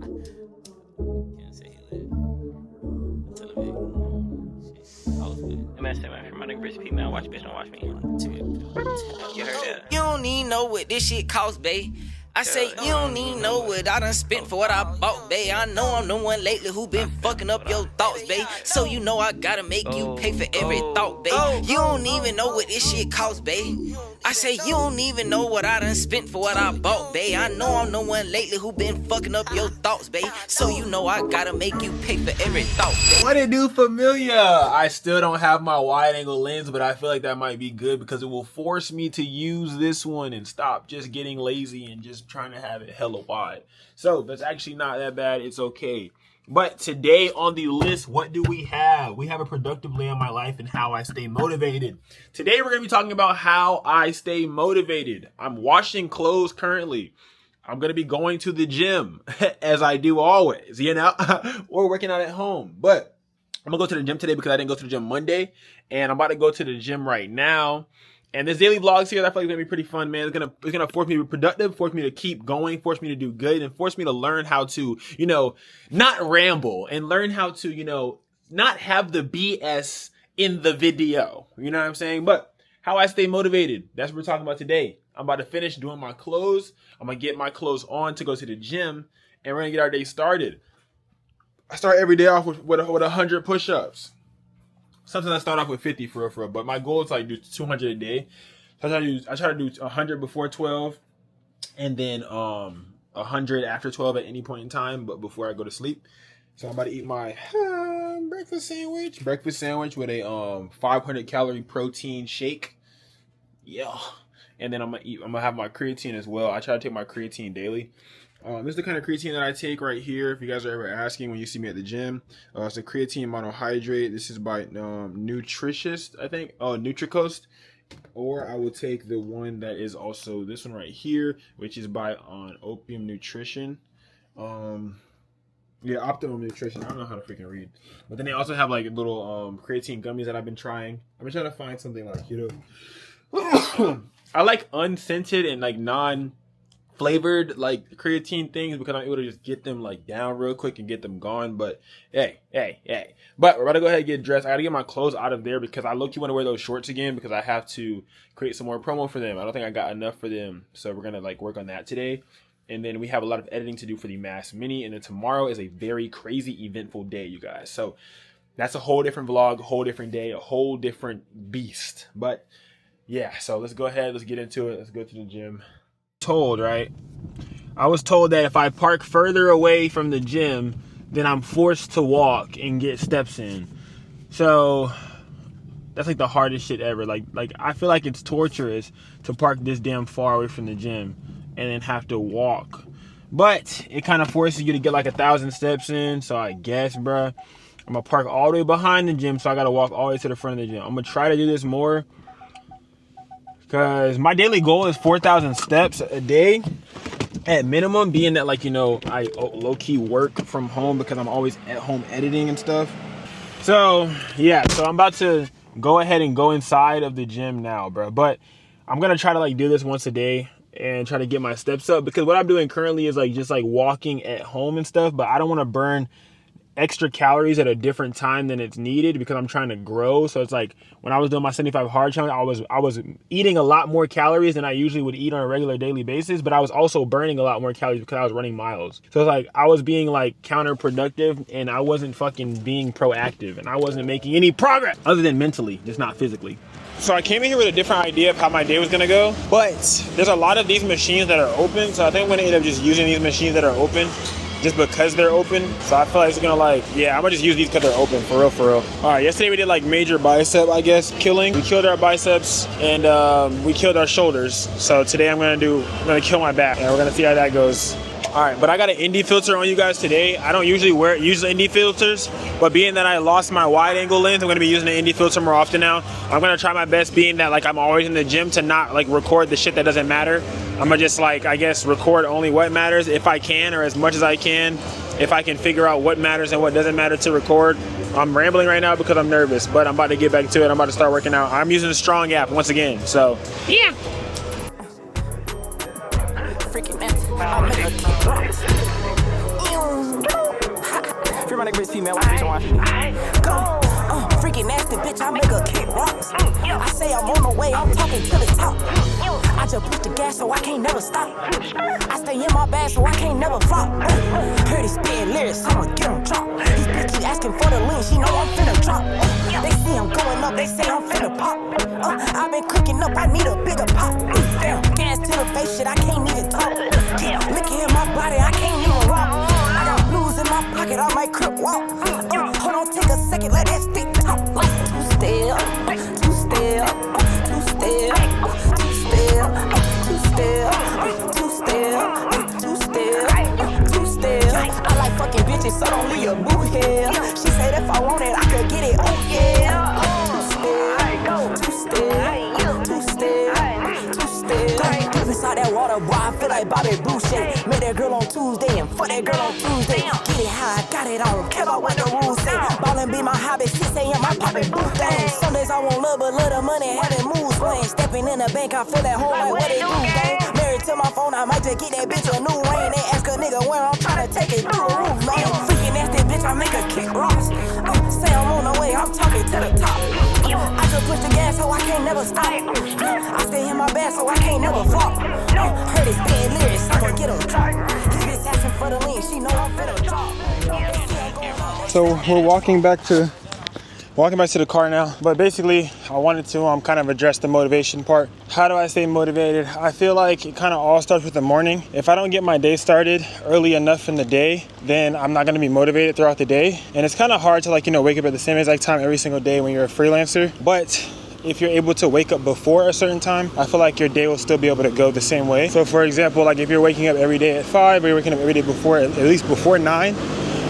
Can't say he lit. Tell him, hey, I was lit. Man, say man, my nigga Rich P, man, watch bitch, don't watch me. You heard that? You don't even know what this shit cost, babe. I say you don't even know what I done spent for what I bought, babe. I know I'm the one lately who been fucking up your thoughts, babe. So you know I gotta make you pay for every thought, babe. You don't even know what this shit cost, babe. I say you don't even know what I done spent for what I bought, babe. I know I'm the one lately who been fucking up your thoughts, babe. So you know I gotta make you pay for every thought, babe. What it do, familia? I still don't have my wide angle lens, but I feel like that might be good because it will force me to use this one and stop just getting lazy and just trying to have it hella wide. So that's actually not that bad. It's okay. But today on the list, what do we have? We have a productive day in my life and how I stay motivated. Today we're going to be talking about how I stay motivated. I'm washing clothes currently. I'm going to be going to the gym as I do always, you know, or working out at home. But I'm going to go to the gym today because I didn't go to the gym Monday, and I'm about to go to the gym right now. And this daily vlogs here, I feel like it's gonna be pretty fun, man. It's gonna force me to be productive, force me to keep going, force me to do good, and force me to learn how to, you know, not ramble and learn how to, you know, not have the BS in the video. You know what I'm saying? But how I stay motivated, that's what we're talking about today. I'm about to finish doing my clothes. I'm gonna get my clothes on to go to the gym, and we're gonna get our day started. I start every day off with 100 push-ups. Sometimes I start off with 50 for real, but my goal is like do 200 a day. So I try to do 100 before 12, and then 100 after 12 at any point in time, but before I go to sleep. So I'm about to eat my breakfast sandwich with a 500 calorie protein shake. Yeah, and then I'm gonna have my creatine as well. I try to take my creatine daily. This is the kind of creatine that I take right here. If you guys are ever asking when you see me at the gym, it's a creatine monohydrate. This is by Nutritious, I think. Oh, Nutricoast. Or I will take the one that is also this one right here, which is by Opium Nutrition. Yeah, Optimum Nutrition. I don't know how to freaking read. But then they also have like little creatine gummies that I've been trying. I've been trying to find something like, you know, I like unscented and like non-flavored like creatine things because I'm able to just get them like down real quick and get them gone. But hey. But we're about to go ahead and get dressed. I gotta get my clothes out of there because I low-key want to wear those shorts again because I have to create some more promo for them. I don't think I got enough for them. So we're gonna like work on that today. And then we have a lot of editing to do for the Mass Mini. And then tomorrow is a very crazy eventful day, you guys. So that's a whole different vlog, a whole different day, a whole different beast. But yeah, so let's go ahead, let's get into it. Let's go to the gym. I was told that if I park further away from the gym, then I'm forced to walk and get steps in. So that's like the hardest shit ever. Like I feel like it's torturous to park this damn far away from the gym and then have to walk. But it kind of forces you to get like 1,000 steps in. So I guess, bruh, I'm gonna park all the way behind the gym, so I gotta walk all the way to the front of the gym. I'm gonna try to do this more because my daily goal is 4,000 steps a day at minimum, being that, like, you know, I low-key work from home because I'm always at home editing and stuff. So yeah, so I'm about to go ahead and go inside of the gym now, bro. But I'm gonna try to like do this once a day and try to get my steps up, because what I'm doing currently is like just like walking at home and stuff, but I don't want to burn extra calories at a different time than it's needed because I'm trying to grow. So it's like when I was doing my 75 hard challenge, I was eating a lot more calories than I usually would eat on a regular daily basis, but I was also burning a lot more calories because I was running miles. So it's like I was being like counterproductive and I wasn't fucking being proactive and I wasn't making any progress other than mentally, just not physically. So I came in here with a different idea of how my day was gonna go, but there's a lot of these machines that are open, so I think I'm gonna end up just using these machines that are open just because they're open. So I feel like it's gonna like, yeah, I'm gonna just use these because they're open, for real. All right, yesterday we did like major bicep, I guess, killing. We killed our biceps and we killed our shoulders. So today I'm gonna kill my back and we're gonna see how that goes. All right, but I got an indie filter on you guys today. I don't usually use indie filters, but being that I lost my wide angle lens, I'm gonna be using the indie filter more often now. I'm gonna try my best, being that like I'm always in the gym, to not like record the shit that doesn't matter. I'm gonna just like, I guess, record only what matters if I can, or as much as I can, if I can figure out what matters and what doesn't matter to record. I'm rambling right now because I'm nervous, but I'm about to get back to it. I'm about to start working out. I'm using the Strong app once again, so yeah. Freaking man, I'll make her keep drops. You don't Brisby, man. Watch bitch, watch me. Go. Freaking nasty bitch, I make her kick rocks. I say I'm on the way, I'm talking to the top. I just push the gas so I can't never stop. I stay in my bag so I can't never flop. Heard he spitting lyrics, I'ma get him drop. These bitches asking for the lean, she know I'm finna drop. They see I'm going up, they say I'm finna pop. I've been cooking up, I need a bigger pop. Damn, gas to the face, shit, I can't even talk. Look at my body, I can't even walk. I got blues in my pocket, I might crip walk. Hold on, take a second, let that stick talk. Two step, two step, two step, two step, two step, two step, two step, two step. I like fucking bitches, so don't leave a boo here. She said if I want it, I could get it. Oh yeah. Two step, two step, two step. Deep inside that water, boy, I feel like Bobby Boucher. Met that girl on Tuesday and fuck that girl on Tuesday. Get it high, got it on. Care about what the rules say. Ballin' be my hobby, 6 a.m. I poppin' boo things. Some days I want love, but love the money, having moves swing. Stepping in the bank, I feel at home like what they do, gang. Married to my phone, I might just get that bitch a new ring. They ask a nigga where I'm tryna take it through the roof, man. Freaking nasty bitch, I make her kick rocks. Say I'm on the way, I'm talking to the top. I just push the gas so I can't never stop. I stay in my bag so I can't never flop. Heard his bad lyrics, I'ma get him drop. This bitch asking for the lean, she know I'm finna drop. So we're walking back to the car now, but basically I wanted to kind of address the motivation part. How do I stay motivated? I feel like it kind of all starts with the morning. If I don't get my day started early enough in the day, then I'm not going to be motivated throughout the day. And it's kind of hard to wake up at the same exact time every single day when you're a freelancer. But if you're able to wake up before a certain time, I feel like your day will still be able to go the same way. So for example, like if you're waking up every day at 5, or you're waking up every day before, at least before 9,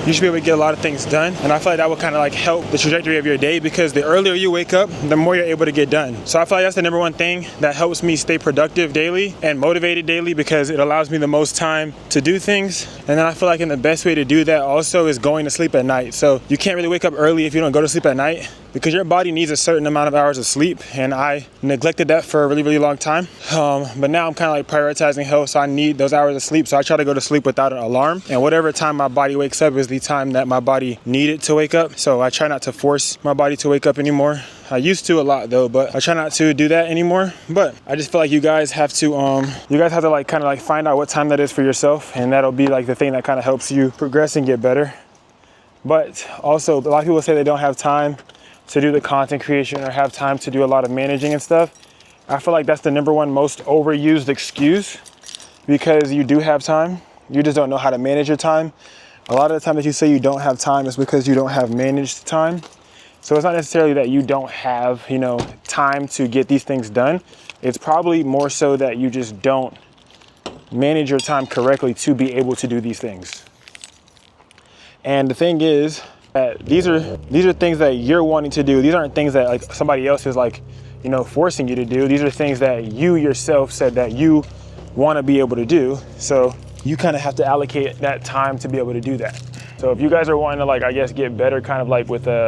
you should be able to get a lot of things done. And I feel like that will kind of help the trajectory of your day, because the earlier you wake up, the more you're able to get done. So I feel like that's the number one thing that helps me stay productive daily and motivated daily, because it allows me the most time to do things. And then I feel like the best way to do that also is going to sleep at night. So you can't really wake up early if you don't go to sleep at night, because your body needs a certain amount of hours of sleep, and I neglected that for a really, really long time. But now I'm kind of prioritizing health, so I need those hours of sleep. So I try to go to sleep without an alarm, and whatever time my body wakes up is the time that my body needed to wake up. So I try not to force my body to wake up anymore. I used to a lot though, but I try not to do that anymore. But I just feel like you guys have to kind of find out what time that is for yourself, and that'll be the thing that kind of helps you progress and get better. But also, a lot of people say they don't have time to do the content creation or have time to do a lot of managing and stuff. I feel like that's the number one most overused excuse, because you do have time, you just don't know how to manage your time. A lot of the time that you say you don't have time is because you don't have managed time. So it's not necessarily that you don't have, time to get these things done. It's probably more so that you just don't manage your time correctly to be able to do these things. And the thing is, these are things that you're wanting to do. These aren't things that somebody else is forcing you to do. These are things that you yourself said that you want to be able to do. So you kind of have to allocate that time to be able to do that. So if you guys are wanting to get better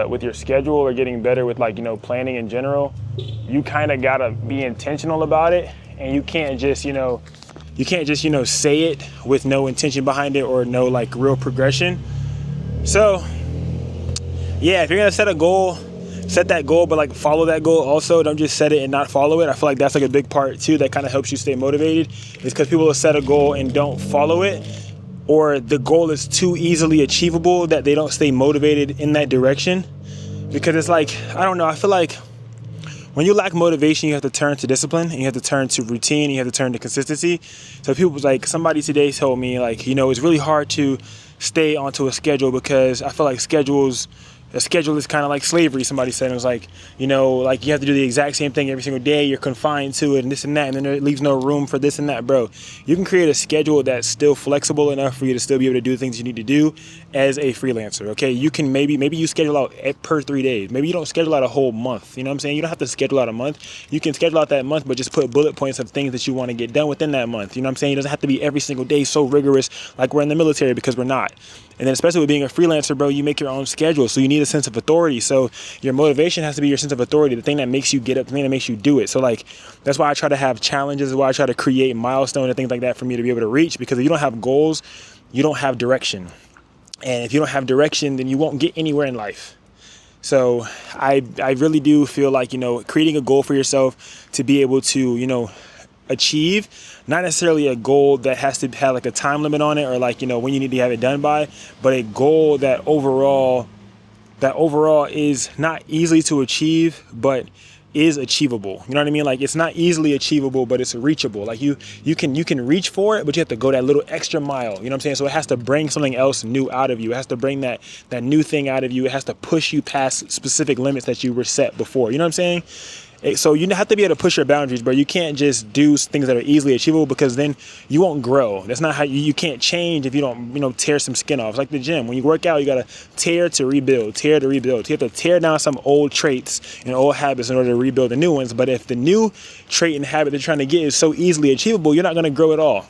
with your schedule, or getting better with planning in general, you kind of gotta be intentional about it, and you can't just say it with no intention behind it, or no real progression. So yeah, if you're gonna set a goal, set that goal, but follow that goal also. Don't just set it and not follow it. I feel like that's a big part too that kind of helps you stay motivated, is because people will set a goal and don't follow it, or the goal is too easily achievable that they don't stay motivated in that direction. Because it's I don't know, I feel like when you lack motivation, you have to turn to discipline, and you have to turn to routine, and you have to turn to consistency. So people somebody today told me it's really hard to stay onto a schedule, because I feel like a schedule is kind of like slavery. Somebody said, it was you have to do the exact same thing every single day. You're confined to it, and this and that, and then it leaves no room for this and that. Bro, you can create a schedule that's still flexible enough for you to still be able to do the things you need to do as a freelancer. Okay, you can maybe you schedule out per 3 days. Maybe you don't schedule out a whole month. You know what I'm saying? You don't have to schedule out a month. You can schedule out that month, but just put bullet points of things that you want to get done within that month. You know what I'm saying? It doesn't have to be every single day so rigorous like we're in the military, because we're not. And then especially with being a freelancer, bro, you make your own schedule. So you need a sense of authority. So your motivation has to be your sense of authority, the thing that makes you get up, the thing that makes you do it. So that's why I try to have challenges, why I try to create milestones and things like that for me to be able to reach, because if you don't have goals, you don't have direction. And if you don't have direction, then you won't get anywhere in life. So I really do feel like, creating a goal for yourself to be able to, achieve, not necessarily a goal that has to have like a time limit on it or like, when you need to have it done by, but a goal that overall is not easily to achieve, but is achievable. You know what I mean? Like, it's not easily achievable, but it's reachable. Like you can reach for it, but you have to go that little extra mile. You know what I'm saying? So it has to bring something else new out of you. It has to bring that new thing out of you. It has to push you past specific limits that you were set before. You know what I'm saying? So you have to be able to push your boundaries, but you can't just do things that are easily achievable, because then you won't grow. That's not how you can't change if you don't, tear some skin off. It's like the gym. When you work out, you got to tear to rebuild, tear to rebuild. You have to tear down some old traits and old habits in order to rebuild the new ones. But if the new trait and habit they're trying to get is so easily achievable, you're not going to grow at all.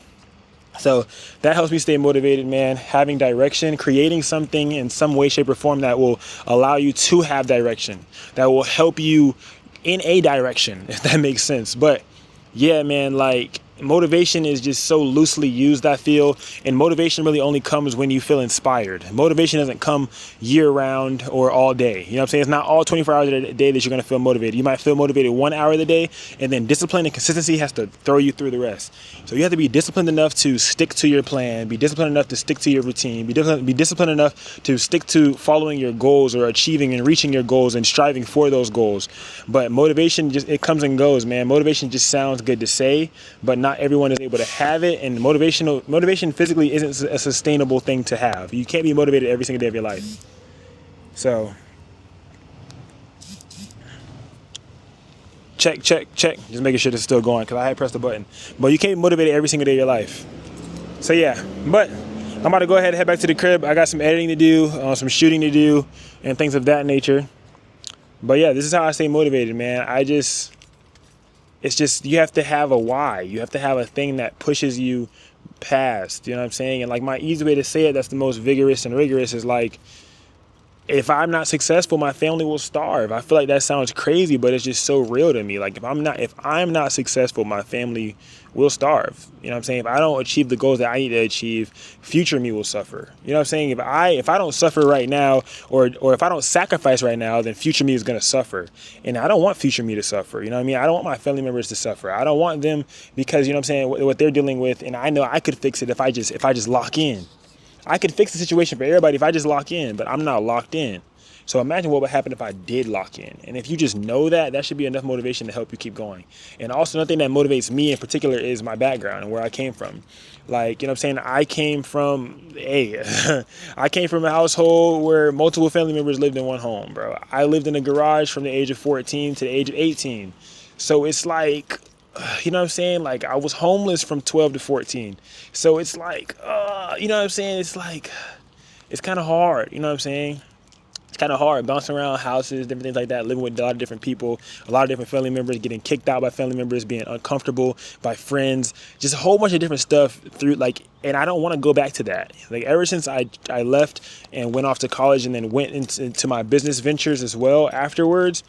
So that helps me stay motivated, man. Having direction, creating something in some way, shape, or form that will allow you to have direction, that will help you in a direction, if that makes sense. But yeah, man, like, motivation is just so loosely used, I feel, and motivation really only comes when you feel inspired. Motivation doesn't come year round or all day. You know what I'm saying? It's not all 24 hours a day that you're going to feel motivated. You might feel motivated 1 hour of the day, and then discipline and consistency has to throw you through the rest. So you have to be disciplined enough to stick to your plan, be disciplined enough to stick to your routine, be disciplined enough to stick to following your goals or achieving and reaching your goals and striving for those goals. But motivation, it comes and goes, man. Motivation just sounds good to say, but not everyone is able to have it, and motivation physically isn't a sustainable thing to have. You can't be motivated every single day of your life. So check, just making sure this is still going, because I had pressed the button. But you can't be motivated every single day of your life. So yeah, but I'm about to go ahead and head back to the crib. I got some editing to do, some shooting to do, and things of that nature. But yeah, this is how I stay motivated, man. It's just, you have to have a why. You have to have a thing that pushes you past, you know what I'm saying? And like, my easy way to say it, that's the most vigorous and rigorous, is like, if I'm not successful, my family will starve. I feel like that sounds crazy, but it's just so real to me. Like, if I'm not successful, my family will starve. You know what I'm saying? If I don't achieve the goals that I need to achieve, future me will suffer. You know what I'm saying? If I don't suffer right now, or if I don't sacrifice right now, then future me is going to suffer. And I don't want future me to suffer. You know what I mean? I don't want my family members to suffer. I don't want them, because, you know what I'm saying, what they're dealing with, and I know I could fix it if I just lock in. I could fix the situation for everybody if I just lock in, but I'm not locked in. So imagine what would happen if I did lock in. And if you just know that should be enough motivation to help you keep going. And also, another thing that motivates me in particular is my background and where I came from. Like, you know what I'm saying? I came from a household where multiple family members lived in one home, bro. I lived in a garage from the age of 14 to the age of 18. So it's like, you know what I'm saying? Like, I was homeless from 12 to 14. So it's like, you know what I'm saying? It's like, it's kind of hard. You know what I'm saying? It's kind of hard bouncing around houses, different things like that, living with a lot of different people, a lot of different family members, getting kicked out by family members, being uncomfortable by friends, just a whole bunch of different stuff and I don't want to go back to that. Like, ever since I left and went off to college and then went into my business ventures as well afterwards,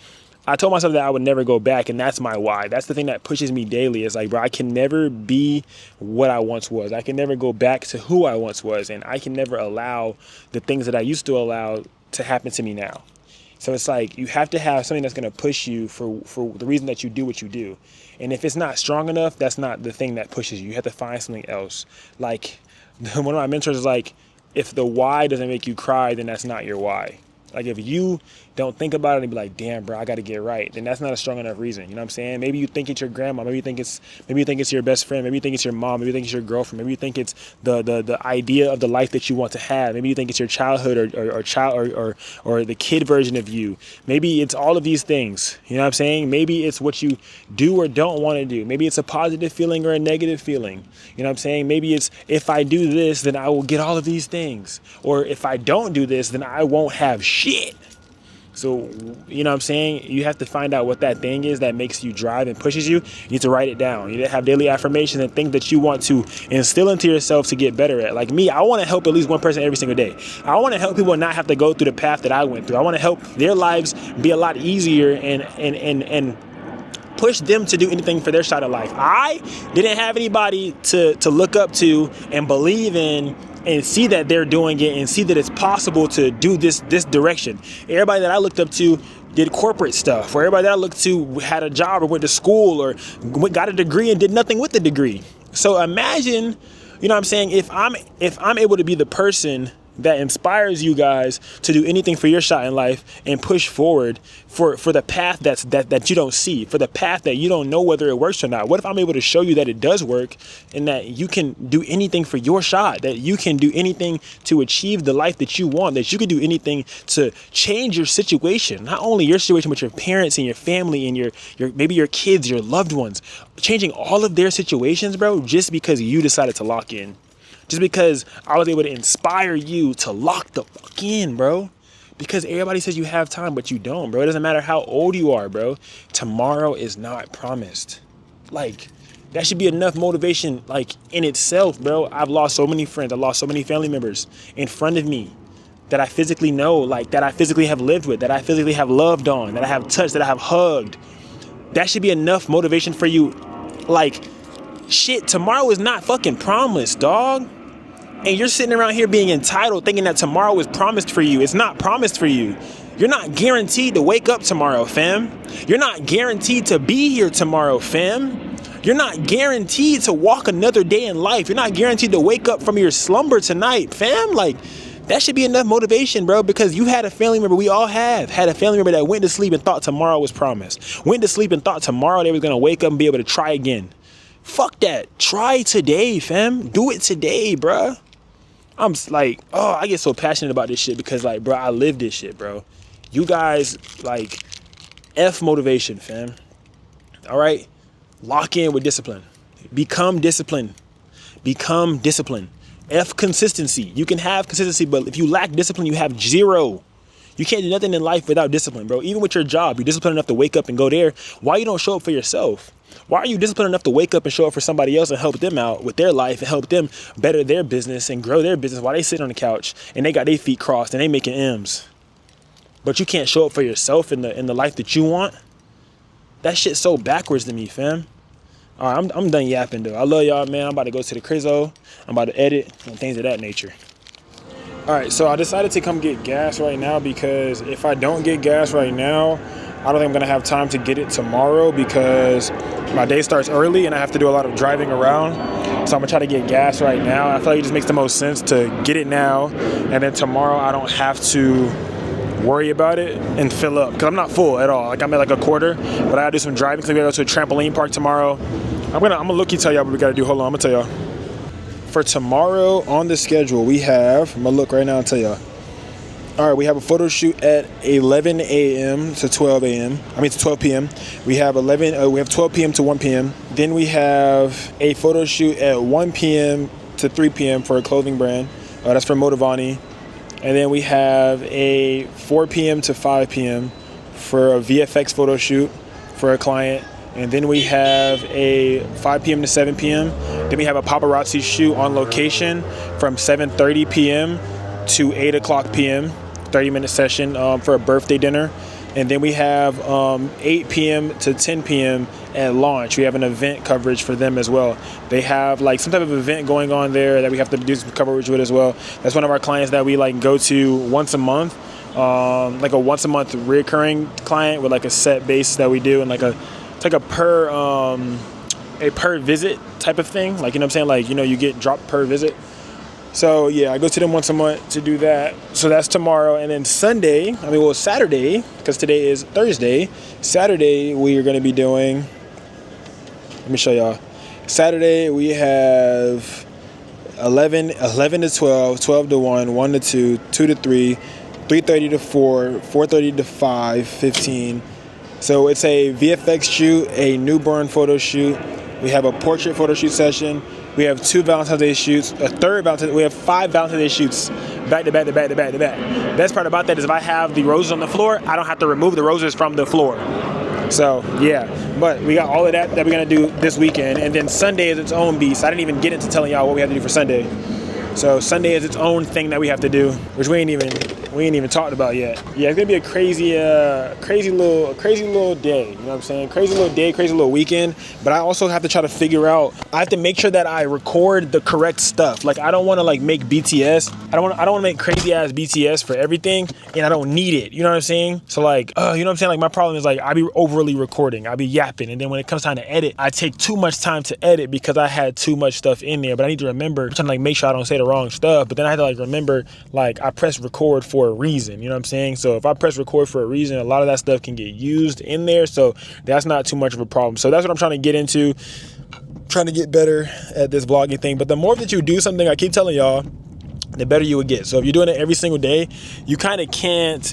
I told myself that I would never go back, and that's my why. That's the thing that pushes me daily. It's like, bro, I can never be what I once was. I can never go back to who I once was, and I can never allow the things that I used to allow to happen to me now. So it's like, you have to have something that's going to push you for the reason that you do what you do. And if it's not strong enough, that's not the thing that pushes you. You have to find something else. Like, one of my mentors is like, if the why doesn't make you cry, then that's not your why. Like, if you don't think about it and be like, damn, bro, I got to get right, then that's not a strong enough reason. You know what I'm saying? Maybe you think it's your grandma. Maybe you think it's your best friend. Maybe you think it's your mom. Maybe you think it's your girlfriend. Maybe you think it's the idea of the life that you want to have. Maybe you think it's your childhood or the kid version of you. Maybe it's all of these things. You know what I'm saying? Maybe it's what you do or don't want to do. Maybe it's a positive feeling or a negative feeling. You know what I'm saying? Maybe it's, if I do this, then I will get all of these things. Or if I don't do this, then I won't have shit. So, you know what I'm saying? You have to find out what that thing is that makes you drive and pushes you. You need to write it down. You need to have daily affirmations and things that you want to instill into yourself to get better at. Like me, I want to help at least one person every single day. I want to help people not have to go through the path that I went through. I want to help their lives be a lot easier and push them to do anything for their side of life. I didn't have anybody to look up to and believe in and see that they're doing it and see that it's possible to do this direction. Everybody that I looked up to did corporate stuff, or everybody that I looked to had a job or went to school or got a degree and did nothing with the degree. So imagine, you know what I'm saying, if I'm able to be the person that inspires you guys to do anything for your shot in life and push forward for the path that you don't see, for the path that you don't know whether it works or not. What if I'm able to show you that it does work and that you can do anything for your shot, that you can do anything to achieve the life that you want, that you can do anything to change your situation, not only your situation, but your parents and your family and your maybe your kids, your loved ones, changing all of their situations, bro, just because you decided to lock in. Just because I was able to inspire you to lock the fuck in, bro. Because everybody says you have time, but you don't, bro. It doesn't matter how old you are, bro. Tomorrow is not promised. Like, that should be enough motivation, like, in itself, bro. I've lost so many friends. I've lost so many family members in front of me that I physically know, like, that I physically have lived with, that I physically have loved on, that I have touched, that I have hugged. That should be enough motivation for you. Like, shit, tomorrow is not fucking promised, dog. And you're sitting around here being entitled, thinking that tomorrow is promised for you. It's not promised for you. You're not guaranteed to wake up tomorrow, fam. You're not guaranteed to be here tomorrow, fam. You're not guaranteed to walk another day in life. You're not guaranteed to wake up from your slumber tonight, fam. Like, that should be enough motivation, bro, because you had a family member, we all have, had a family member that went to sleep and thought tomorrow was promised. Went to sleep and thought tomorrow they were going to wake up and be able to try again. Fuck that. Try today, fam. Do it today, bruh. I'm like, oh, I get so passionate about this shit because, like, bro, I live this shit, bro. You guys, like, F motivation, fam. All right? Lock in with discipline. Become disciplined. Become disciplined. F consistency. You can have consistency, but if you lack discipline, you have zero. You can't do nothing in life without discipline, bro. Even with your job, you're disciplined enough to wake up and go there. Why you don't show up for yourself? Why are you disciplined enough to wake up and show up for somebody else and help them out with their life and help them better their business and grow their business while they sit on the couch and they got their feet crossed and they making M's? But you can't show up for yourself in the life that you want? That shit's so backwards to me, fam. All right, I'm done yapping, though. I love y'all, man. I'm about to go to the Crizzo. I'm about to edit and things of that nature. All right, so I decided to come get gas right now because if I don't get gas right now, I don't think I'm going to have time to get it tomorrow because my day starts early and I have to do a lot of driving around. So I'm going to try to get gas right now. I feel like it just makes the most sense to get it now, and then tomorrow I don't have to worry about it and fill up because I'm not full at all. Like, I'm at like a quarter, but I got to do some driving because we got to go to a trampoline park tomorrow. I'm going to look and tell y'all what we got to do. Hold on, I'm going to tell y'all. For tomorrow on the schedule, we have, I'm going to look right now and tell y'all. All right, we have a photo shoot at 11 a.m. to 12 a.m. I mean to 12 p.m. We have 12 p.m. to 1 p.m. Then we have a photo shoot at 1 p.m. to 3 p.m. for a clothing brand. That's for Motivani. And then we have a 4 p.m. to 5 p.m. for a VFX photo shoot for a client. And then we have a 5 p.m. to 7 p.m. Then we have a paparazzi shoot on location from 7:30 p.m. to 8 o'clock p.m. 30-minute session for a birthday dinner. And then we have 8 p.m. to 10 p.m. at launch. We have an event coverage for them as well. They have like some type of event going on there that we have to do some coverage with as well. That's one of our clients that we like go to once a month, like a once a month recurring client with like a set base that we do, and like it's like a per visit type of thing. Like, you know what I'm saying? Like, you know, you get dropped per visit. So yeah, I go to them once a month to do that. So that's tomorrow. And then Saturday, because today is Thursday. Saturday, we are going to be doing, let me show y'all. Saturday, we have 11 to 12, 12 to 1, 1 to 2, 2 to 3, 3:30 to 4, 4:30 to 5, 15. So it's a VFX shoot, a newborn photo shoot. We have a portrait photo shoot session. We have 2 Valentine's Day shoots, we have 5 Valentine's Day shoots back to back to back to back to back. Best part about that is if I have the roses on the floor, I don't have to remove the roses from the floor. So yeah, but we got all of that we're gonna do this weekend. And then Sunday is its own beast. I didn't even get into telling y'all what we have to do for Sunday. So Sunday is its own thing that we have to do, which we ain't even we ain't even talked about yet. Yeah, it's gonna be a crazy little day. You know what I'm saying? Crazy little day, crazy little weekend. But I also have to try to figure out. I have to make sure that I record the correct stuff. Like I don't want to like make BTS. I don't want to make crazy ass BTS for everything, and I don't need it. You know what I'm saying? So like, you know what I'm saying? Like my problem is like I be overly recording. I be yapping, and then when it comes time to edit, I take too much time to edit because I had too much stuff in there. But I need to remember, I'm trying to like make sure I don't say the wrong stuff. But then I have to like remember, like I press record for a reason. You know what I'm saying? So if I press record for a reason, a lot of that stuff can get used in there. So that's not too much of a problem. So that's what I'm trying to get into. Trying to get better at this vlogging thing. But the more that you do something, I keep telling y'all, the better you would get. So if you're doing it every single day, you kind of can't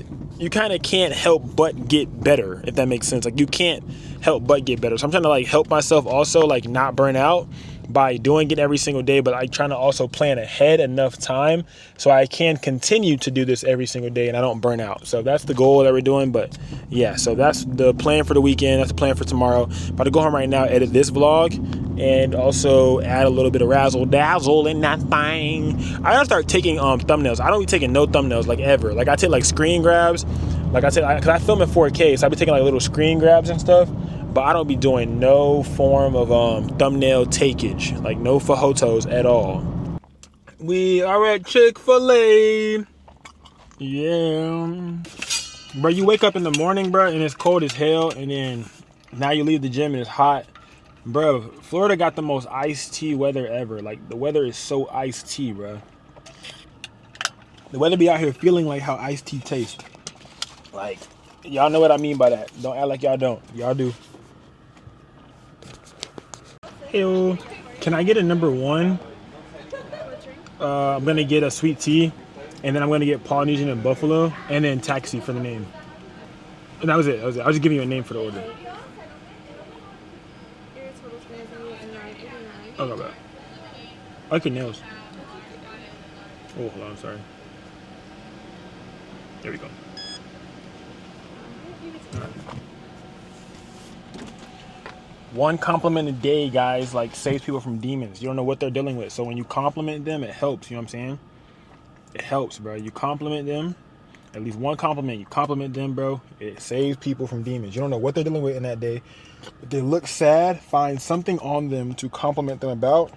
help but get better, if that makes sense. Like you can't help but get better. So I'm trying to like help myself also like not burn out by doing it every single day, but I'm trying to also plan ahead enough time so I can continue to do this every single day and I don't burn out. So that's the goal that we're doing. But yeah, so that's the plan for the weekend. That's the plan for tomorrow. About to go home right now, edit this vlog, and also add a little bit of razzle dazzle in that thing. I gotta start taking thumbnails. I don't be taking no thumbnails like ever. Like I take like screen grabs. Like I said, because I film in 4K, so I be taking like little screen grabs and stuff. But I don't be doing no form of thumbnail takeage, like no photos at all. We are at Chick-fil-A. Yeah. Bro, you wake up in the morning, bro, and it's cold as hell, and then now you leave the gym and it's hot. Bro, Florida got the most iced tea weather ever. Like, the weather is so iced tea, bro. The weather be out here feeling like how iced tea tastes. Like, y'all know what I mean by that. Don't act like y'all don't. Y'all do. Ew. Can I get a number one? I'm gonna get a sweet tea, and then I'm gonna get Polynesian and Buffalo, and then taxi for the name. And that was it. I was just giving you a name for the order. Oh, no bad. I like your nails. Oh, hold on. I'm sorry. There we go. One compliment a day, guys, like saves people from demons. You don't know what they're dealing with. So when you compliment them, it helps. You know what I'm saying? It helps, bro. You compliment them. At least one compliment. You compliment them, bro. It saves people from demons. You don't know what they're dealing with in that day. If they look sad, find something on them to compliment them about.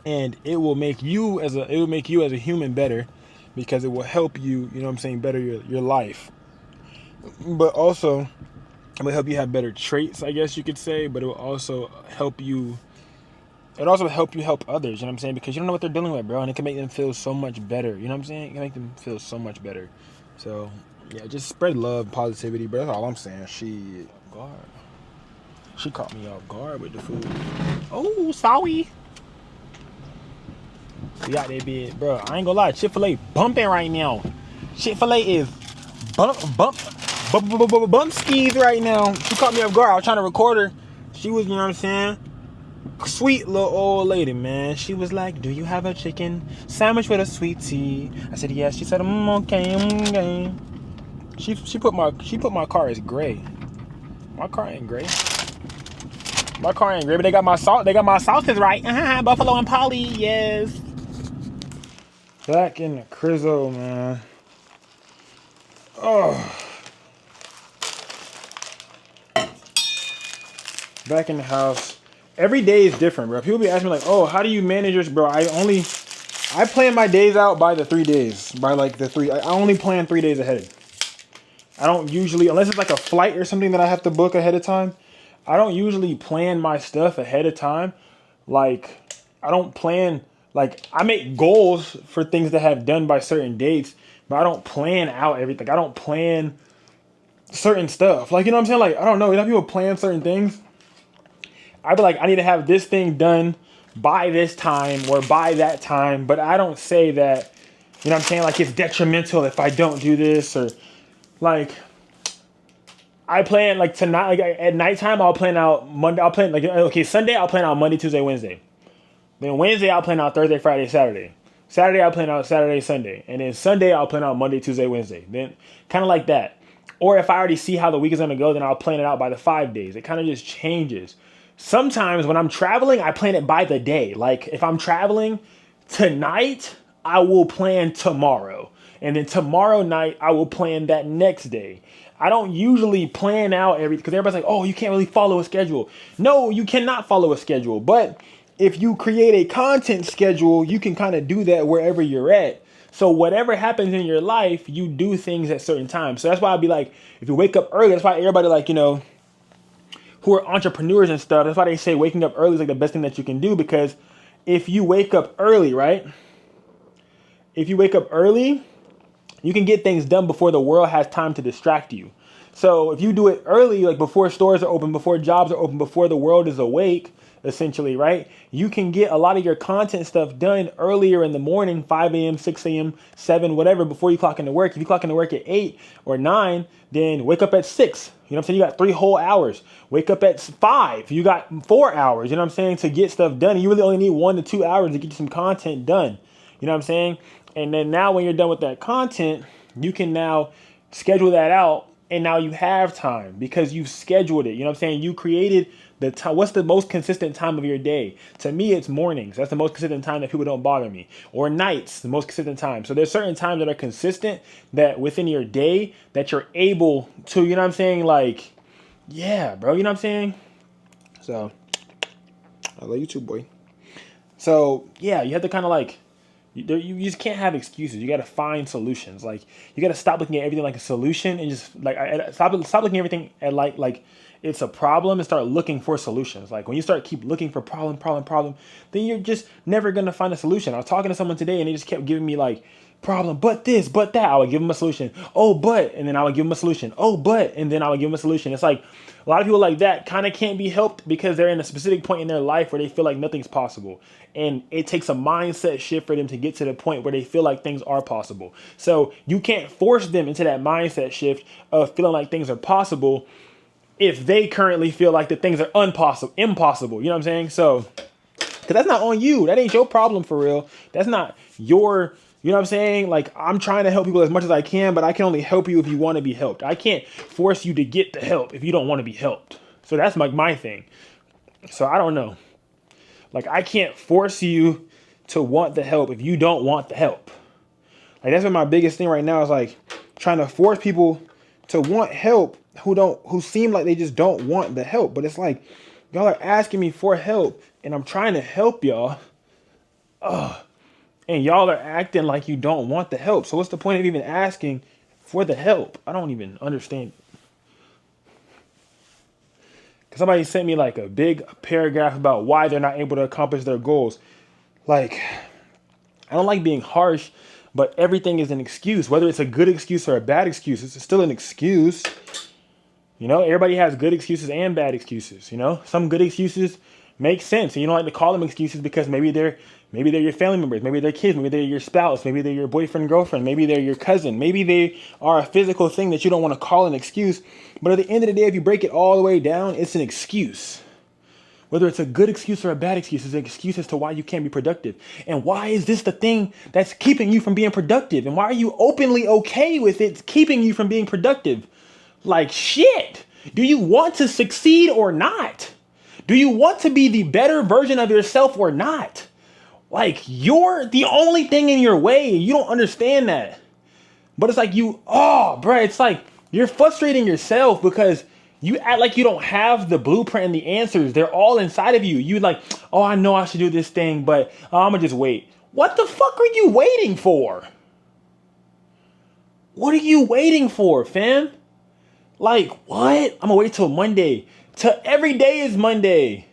And it will make you as a human better, because it will help you, you know what I'm saying, better your life. But also, it will help you have better traits, I guess you could say, but it will also help you. It also help you help others, you know what I'm saying? Because you don't know what they're dealing with, bro, and it can make them feel so much better. You know what I'm saying? It can make them feel so much better. So, yeah, just spread love, positivity, bro. That's all I'm saying. She caught me off guard with the food. Oh, sorry. We got that bit, bro. I ain't gonna lie, Chick-fil-A bumping right now. Chick-fil-A is bump skis right now. She caught me off guard. I was trying to record her. She was, you know what I'm saying, sweet little old lady, man. She was like, "Do you have a chicken sandwich with a sweet tea?" I said, "Yes." She said, "Okay." She put my car as gray. My car ain't gray. My car ain't gray, but they got my sauces right. Buffalo and Polly, yes. Back in the Crizzo, man. Oh. Back in the house. Every day is different, bro. People be asking me like, "Oh, how do you manage yours?" Bro, I plan my days out by the 3 days. By like the three, I only plan 3 days ahead. I don't usually, unless it's like a flight or something that I have to book ahead of time, I don't usually plan my stuff ahead of time. Like, I don't plan, like, I make goals for things that have done by certain dates, but I don't plan out everything. I don't plan certain stuff. Like, you know what I'm saying? Like, I don't know. You know, people plan certain things. I'd be like, I need to have this thing done by this time or by that time, but I don't say that, you know what I'm saying? Like, it's detrimental if I don't do this, or like, I plan like tonight, like at nighttime, I'll plan out Monday. I'll plan like, okay, Sunday, I'll plan out Monday, Tuesday, Wednesday. Then Wednesday, I'll plan out Thursday, Friday, Saturday. Saturday, I'll plan out Saturday, Sunday. And then Sunday, I'll plan out Monday, Tuesday, Wednesday. Then kind of like that. Or if I already see how the week is going to go, then I'll plan it out by the 5 days. It kind of just changes. Sometimes when I'm traveling, I plan it by the day. Like if I'm traveling tonight, I will plan tomorrow. And then tomorrow night, I will plan that next day. I don't usually plan out everything because everybody's like, oh, you can't really follow a schedule. No, you cannot follow a schedule. But if you create a content schedule, you can kind of do that wherever you're at. So whatever happens in your life, you do things at certain times. So that's why I'd be like, if you wake up early, that's why everybody like, who are entrepreneurs and stuff, that's why they say waking up early is like the best thing that you can do, because if you wake up early, right? If you wake up early, you can get things done before the world has time to distract you. So if you do it early, like before stores are open, before jobs are open, before the world is awake, essentially, right? You can get a lot of your content stuff done earlier in the morning, 5 a.m., 6 a.m., 7, whatever, before you clock into work. If you clock into work at 8 or 9, then wake up at 6. You know what I'm saying? You got 3 whole hours. Wake up at 5. You got 4 hours, you know what I'm saying, to get stuff done. You really only need 1 to 2 hours to get you some content done. You know what I'm saying? And then now when you're done with that content, you can now schedule that out. And now you have time because you've scheduled it. You know what I'm saying? You created the time. What's the most consistent time of your day? To me, it's mornings. That's the most consistent time that people don't bother me. Or nights, the most consistent time. So there's certain times that are consistent that within your day that you're able to, you know what I'm saying? Like, yeah, bro, you know what I'm saying? So, I love you too, boy. So, yeah, you have to kind of like, you just can't have excuses. You got to find solutions. Like, you got to stop looking at everything like a solution and just like stop looking at everything at like it's a problem and start looking for solutions. Like when you start keep looking for problem, then you're just never going to find a solution. I was talking to someone today and they just kept giving me like problem, but this, but that. I would give them a solution. Oh, but, and then I would give them a solution. Oh, but, and then I would give them a solution. It's like a lot of people like that kind of can't be helped because they're in a specific point in their life where they feel like nothing's possible. And it takes a mindset shift for them to get to the point where they feel like things are possible. So you can't force them into that mindset shift of feeling like things are possible if they currently feel like the things are impossible. You know what I'm saying? So, because that's not on you. That ain't your problem for real. That's not your, you know what I'm saying? Like, I'm trying to help people as much as I can, but I can only help you if you want to be helped. I can't force you to get the help if you don't want to be helped. So that's like my thing. So I don't know. Like, I can't force you to want the help if you don't want the help. Like, that's been my biggest thing right now is like trying to force people to want help who seem like they just don't want the help. But it's like, y'all are asking me for help and I'm trying to help y'all. And y'all are acting like you don't want the help. So what's the point of even asking for the help? I don't even understand. Because somebody sent me like a big paragraph about why they're not able to accomplish their goals. Like, I don't like being harsh, but everything is an excuse. Whether it's a good excuse or a bad excuse, it's still an excuse. You know, everybody has good excuses and bad excuses. You know, some good excuses make sense. And you don't like to call them excuses because maybe they're your family members, maybe they're kids, maybe they're your spouse, maybe they're your boyfriend, girlfriend, maybe they're your cousin, maybe they are a physical thing that you don't want to call an excuse. But at the end of the day, if you break it all the way down, it's an excuse. Whether it's a good excuse or a bad excuse, it's an excuse as to why you can't be productive. And why is this the thing that's keeping you from being productive? And why are you openly okay with it keeping you from being productive? Like, shit. Do you want to succeed or not? Do you want to be the better version of yourself or not? Like, you're the only thing in your way. You don't understand that. But it's like it's like you're frustrating yourself because you act like you don't have the blueprint and the answers. They're all inside of you. You like, oh, I know I should do this thing, but I'm going to just wait. What the fuck are you waiting for? What are you waiting for, fam? Like, what? I'm going to wait till Monday. Every day is Monday.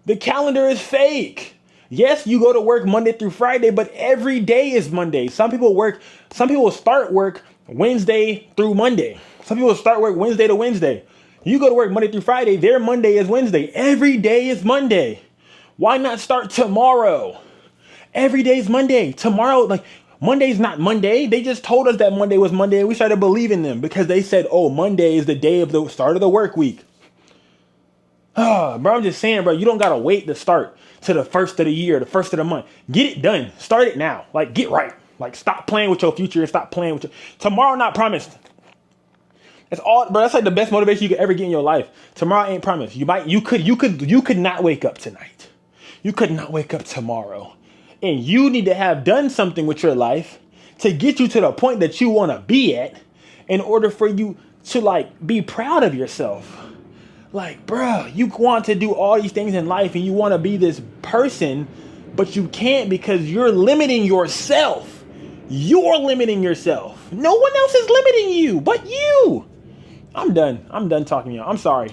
The calendar is fake. Yes, you go to work Monday through Friday, but every day is Monday. Some people start work Wednesday through Monday. Some people start work Wednesday to Wednesday. You go to work Monday through Friday, their Monday is Wednesday. Every day is Monday. Why not start tomorrow? Every day is Monday. Tomorrow, like, Monday's not Monday. They just told us that Monday was Monday and we started believing them because they said, oh, Monday is the day of the start of the work week. Bro, I'm just saying, bro, you don't got to wait to start to the first of the year, the first of the month. Get it done. Start it now. Like, get right. Like, stop playing with your future and stop playing with tomorrow not promised. That's all, bro. That's like the best motivation you could ever get in your life. Tomorrow ain't promised. You could not wake up tonight. You could not wake up tomorrow. And you need to have done something with your life to get you to the point that you want to be at in order for you to like be proud of yourself. Like, bruh, you want to do all these things in life and you want to be this person, but you can't because you're limiting yourself. You're limiting yourself. No one else is limiting you but you. I'm done talking to y'all. I'm sorry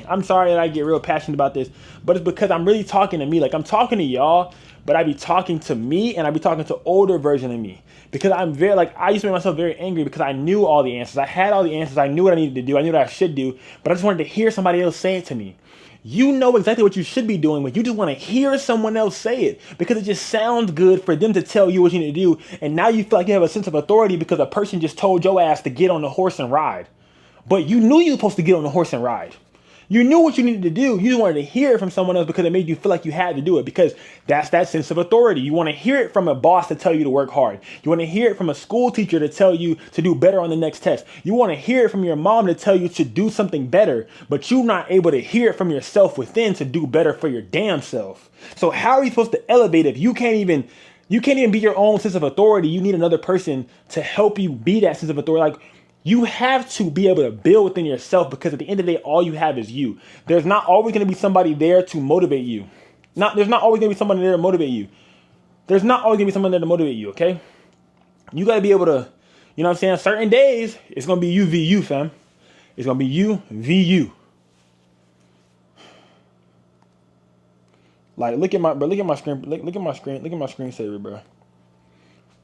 that I get real passionate about this, but it's because I'm really talking to me. Like, I'm talking to y'all, but I be talking to me and I be talking to older version of me. Because I'm very, like, I used to make myself very angry because I knew all the answers. I had all the answers. I knew what I needed to do. I knew what I should do, but I just wanted to hear somebody else say it to me. You know exactly what you should be doing, but you just want to hear someone else say it because it just sounds good for them to tell you what you need to do. And now you feel like you have a sense of authority because a person just told your ass to get on the horse and ride. But you knew you were supposed to get on the horse and ride. You knew what you needed to do. You just wanted to hear it from someone else because it made you feel like you had to do it, because that's that sense of authority. You want to hear it from a boss to tell you to work hard. You want to hear it from a school teacher to tell you to do better on the next test. You want to hear it from your mom to tell you to do something better, but you're not able to hear it from yourself within to do better for your damn self. So how are you supposed to elevate if you can't even be your own sense of authority? You need another person to help you be that sense of authority. Like, you have to be able to build within yourself, because at the end of the day, all you have is you. There's not always going to be somebody there to motivate you. There's not always going to be somebody there to motivate you. There's not always going to be someone there to motivate you, okay? You got to be able to, you know what I'm saying? Certain days, it's going to be you v you, fam. It's going to be you v you. Like, look at my screen. Look at my screensaver, bro.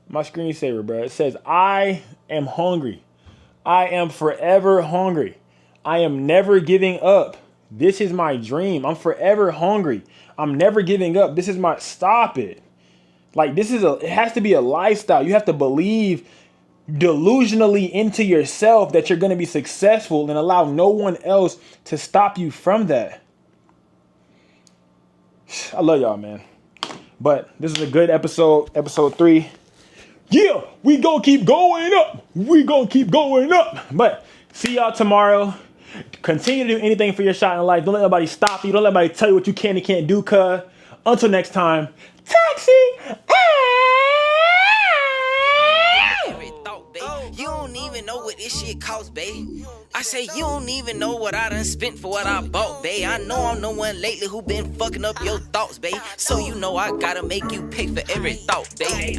My screensaver, bro. It says, I am hungry. I am forever hungry. I am never giving up. This is my dream. I'm forever hungry. I'm never giving up. This is my, stop it. Like, it has to be a lifestyle. You have to believe delusionally into yourself that you're going to be successful and allow no one else to stop you from that. I love y'all, man. But this is a good episode 3. Yeah, we gonna keep going up. But see y'all tomorrow. Continue to do anything for your shot in life. Don't let nobody stop you. Don't let nobody tell you what you can and can't do, cuz. Until next time, taxi. You don't even know what this shit costs, babe. I say you don't even know what I done spent for what I bought, babe. I know I'm the one lately who been fucking up your thoughts, babe. So you know I gotta make you pay for every thought, babe.